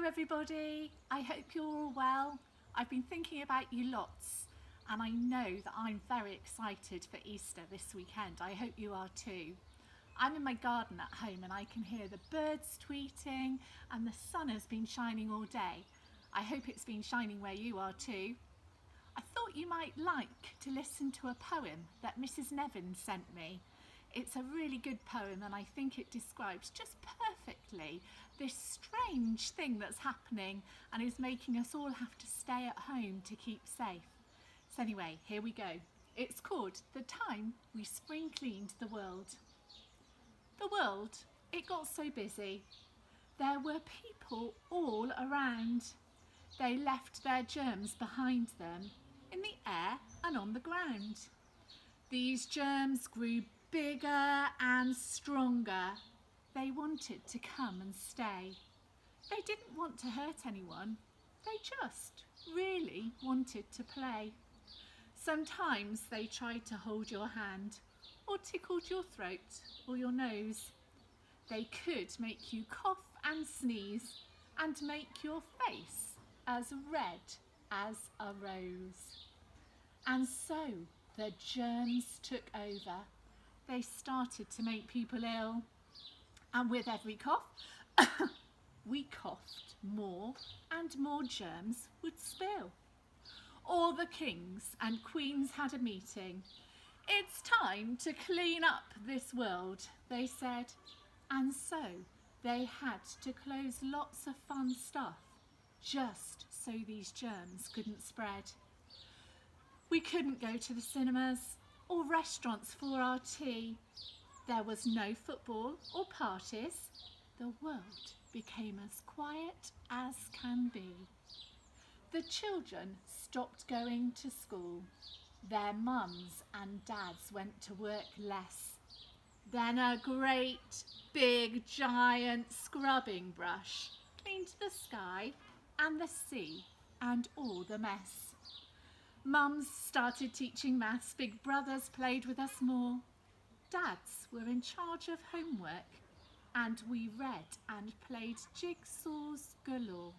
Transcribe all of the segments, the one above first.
everybody. I hope you're all well. I've been thinking about you lots, and I know that I'm very excited for Easter this weekend. I hope you are too. I'm in my garden at home and I can hear the birds tweeting and the sun has been shining all day. I hope it's been shining where you are too. I thought you might like to listen to a poem that Mrs. Nevin sent me. It's a really good poem and I think it describes just perfectly this strange thing that's happening and is making us all have to stay at home to keep safe. So anyway, here we go. It's called The Time We Spring Cleaned the World. The world, it got so busy. There were people all around. They left their germs behind them in the air and on the ground. These germs grew bigger and stronger. They wanted to come and stay. They didn't want to hurt anyone. They just really wanted to play. Sometimes they tried to hold your hand or tickled your throat or your nose. They could make you cough and sneeze and make your face as red as a rose. And so the germs took over. They started to make people ill. And with every cough, we coughed more and more germs would spill. All the kings and queens had a meeting. It's time to clean up this world, they said. And so they had to close lots of fun stuff just so these germs couldn't spread. We couldn't go to the cinemas or restaurants for our tea. There was no football or parties. The world became as quiet as can be. The children stopped going to school. Their mums and dads went to work less. Then a great big giant scrubbing brush cleaned the sky and the sea and all the mess. Mums started teaching maths, big brothers played with us more. Dads were in charge of homework and we read and played jigsaws galore.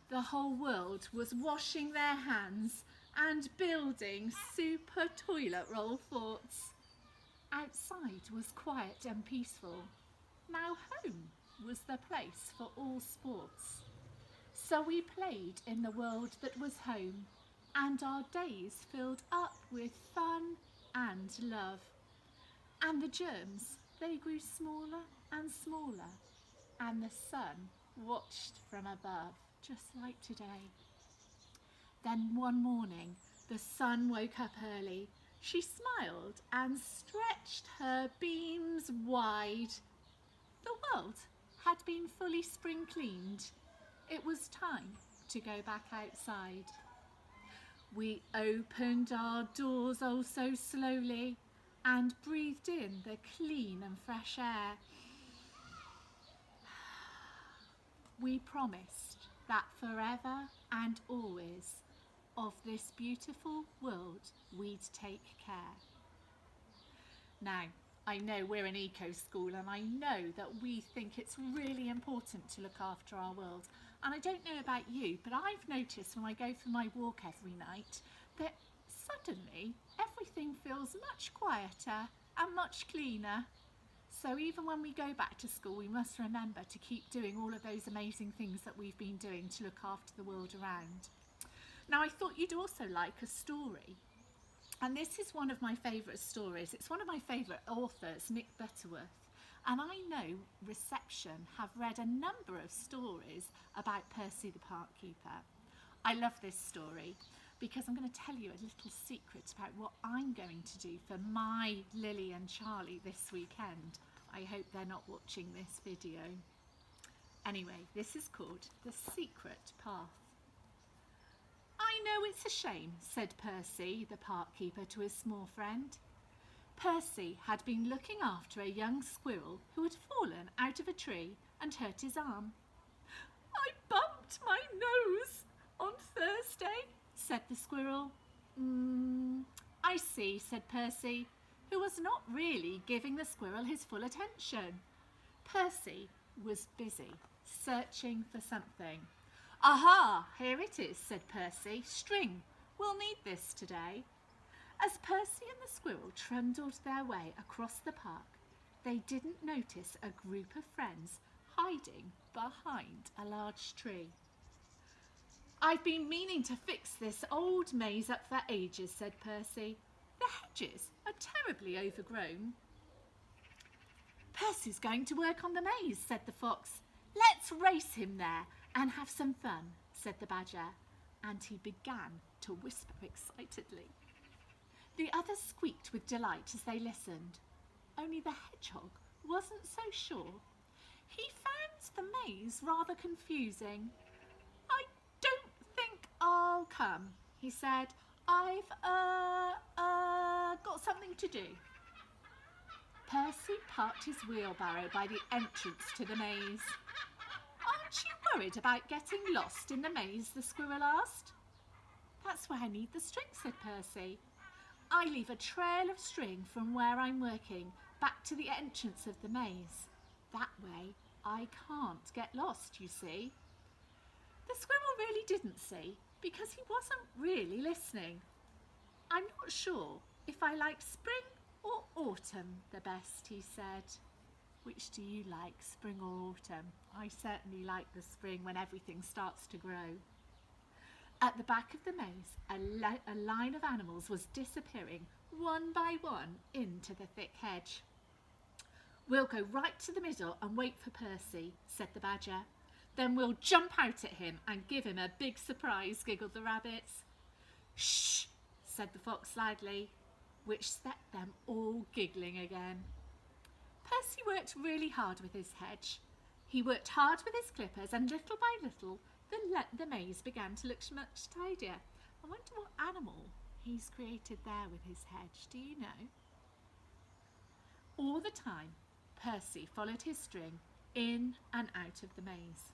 The whole world was washing their hands and building super toilet roll forts. Outside was quiet and peaceful. Now home was the place for all sports. So we played in the world that was home, and our days filled up with fun and love. And the germs, they grew smaller and smaller, and the sun watched from above, just like today. Then one morning, the sun woke up early. She smiled and stretched her beams wide. The world had been fully spring cleaned. It was time to go back outside. We opened our doors oh so slowly and breathed in the clean and fresh air. We promised that forever and always of this beautiful world we'd take care. Now, I know we're an eco school and I know that we think it's really important to look after our world. And I don't know about you, but I've noticed when I go for my walk every night that suddenly everything feels much quieter and much cleaner. So even when we go back to school, we must remember to keep doing all of those amazing things that we've been doing to look after the world around. Now, I thought you'd also like a story. And this is one of my favourite stories. It's one of my favourite authors, Nick Butterworth. And I know Reception have read a number of stories about Percy the Park Keeper. I love this story because I'm going to tell you a little secret about what I'm going to do for my Lily and Charlie this weekend. I hope they're not watching this video. Anyway, this is called The Secret Path. I know it's a shame, said Percy, the park keeper, to his small friend. Percy had been looking after a young squirrel who had fallen out of a tree and hurt his arm. I bumped my nose on Thursday, said the squirrel. I see, said Percy, who was not really giving the squirrel his full attention. Percy was busy searching for something. Aha, here it is, said Percy. String. We'll need this today. As Percy and the squirrel trundled their way across the park, they didn't notice a group of friends hiding behind a large tree. I've been meaning to fix this old maze up for ages, said Percy. The hedges are terribly overgrown. Percy's going to work on the maze, said the fox. Let's race him there and have some fun, said the badger, and he began to whisper excitedly. The others squeaked with delight as they listened. Only the hedgehog wasn't so sure. He found the maze rather confusing. I don't think I'll come, he said. I've got something to do. Percy parked his wheelbarrow by the entrance to the maze. Aren't you worried about getting lost in the maze? The squirrel asked. That's why I need the string, said Percy. I leave a trail of string from where I'm working back to the entrance of the maze. That way I can't get lost, you see. The squirrel really didn't see, because he wasn't really listening. I'm not sure if I like spring or autumn the best, he said. Which do you like, spring or autumn? I certainly like the spring when everything starts to grow. At the back of the maze, a line of animals was disappearing one by one into the thick hedge. We'll go right to the middle and wait for Percy, said the badger. Then we'll jump out at him and give him a big surprise, giggled the rabbits. Shh, said the fox loudly, which set them all giggling again. Percy worked really hard with his hedge. He worked hard with his clippers, and little by little the maze began to look much tidier. I wonder what animal he's created there with his hedge. Do you know? All the time, Percy followed his string in and out of the maze.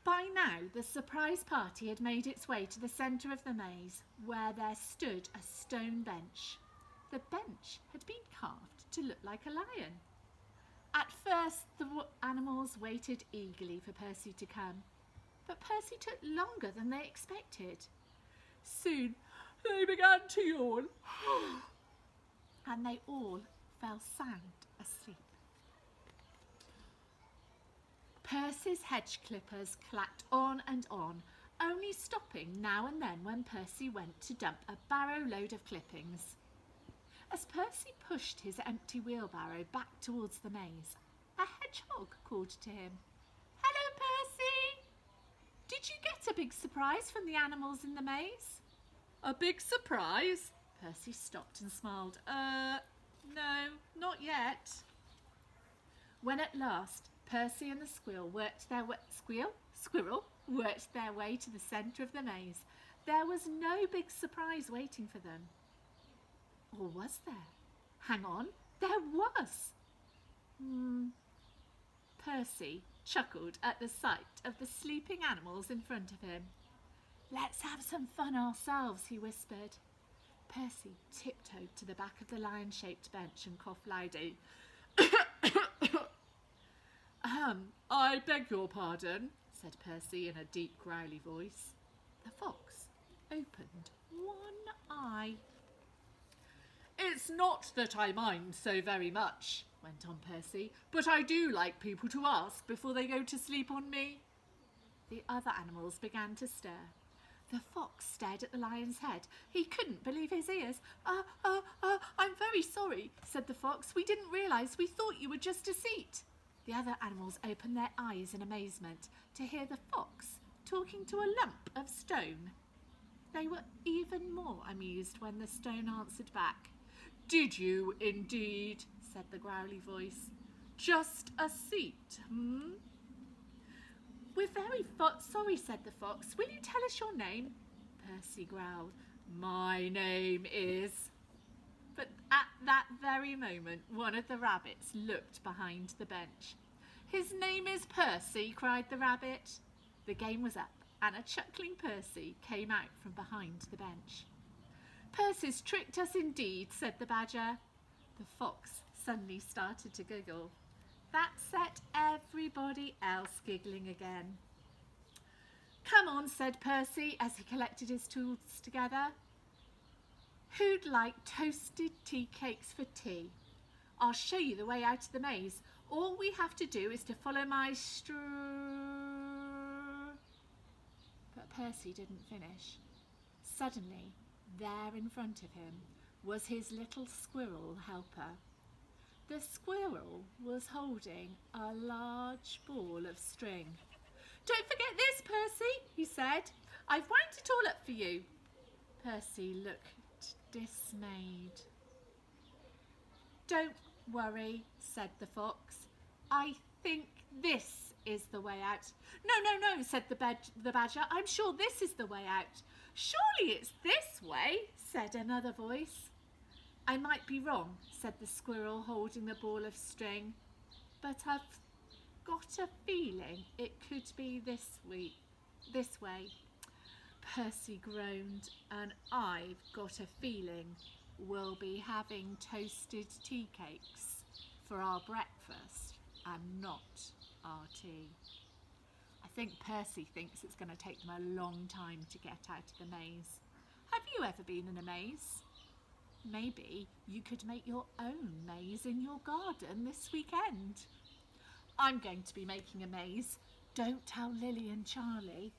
By now, the surprise party had made its way to the centre of the maze, where there stood a stone bench. The bench had been carved to look like a lion. At first, the animals waited eagerly for Percy to come, but Percy took longer than they expected. Soon, they began to yawn, and they all fell sound asleep. Percy's hedge clippers clacked on and on, only stopping now and then when Percy went to dump a barrow load of clippings. As Percy pushed his empty wheelbarrow back towards the maze, a hedgehog called to him. Hello, Percy! Did you get a big surprise from the animals in the maze? A big surprise? Percy stopped and smiled. No, not yet. When at last Percy and the squirrel worked their way to the centre of the maze, there was no big surprise waiting for them. Or was there? Hang on, there was. Percy chuckled at the sight of the sleeping animals in front of him. Let's have some fun ourselves, he whispered. Percy tiptoed to the back of the lion-shaped bench and coughed loudly. I beg your pardon, said Percy in a deep growly voice. The fox opened one eye. It's not that I mind so very much, went on Percy, but I do like people to ask before they go to sleep on me. The other animals began to stir. The fox stared at the lion's head. He couldn't believe his ears. I'm very sorry, said the fox. We didn't realise. We thought you were just a seat. The other animals opened their eyes in amazement to hear the fox talking to a lump of stone. They were even more amused when the stone answered back. Did you indeed, said the growly voice. Just a seat, We're very sorry, said the fox. Will you tell us your name? Percy growled. My name is... But at that very moment, one of the rabbits looked behind the bench. His name is Percy, cried the rabbit. The game was up, and a chuckling Percy came out from behind the bench. Percy's tricked us indeed, said the badger. The fox suddenly started to giggle. That set everybody everybody else giggling again. "Come on," said Percy as he collected his tools together. "Who'd like toasted tea cakes for tea? I'll show you the way out of the maze. All we have to do is to follow my But Percy didn't finish. Suddenly, there in front of him was his little squirrel Harper. The squirrel was holding a large ball of string. "Don't forget this, Percy," he said. "I've wound it all up for you." Percy looked dismayed. "Don't worry," said the fox. "I think this is the way out." No, said the badger. "I'm sure this is the way out." "Surely it's this way," said another voice. "I might be wrong," said the squirrel holding the ball of string, "but I've got a feeling it could be this way. Percy groaned. "And I've got a feeling we'll be having toasted tea cakes for our breakfast and not our tea." I think Percy thinks it's going to take them a long time to get out of the maze. Have you ever been in a maze? Maybe you could make your own maze in your garden this weekend. I'm going to be making a maze. Don't tell Lily and Charlie.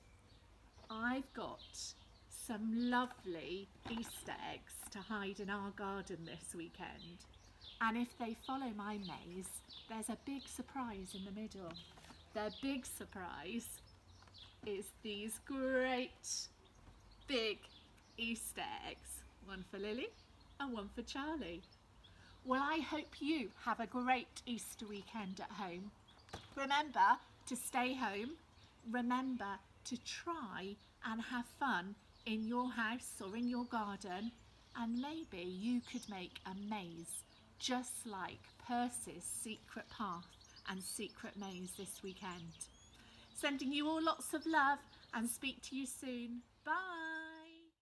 I've got some lovely Easter eggs to hide in our garden this weekend. And if they follow my maze, there's a big surprise in the middle. The big surprise is these great big Easter eggs. One for Lily and one for Charlie. Well, I hope you have a great Easter weekend at home. Remember to stay home. Remember to try and have fun in your house or in your garden. And maybe you could make a maze just like Percy's secret path and secret maze this weekend. Sending you all lots of love and speak to you soon. Bye.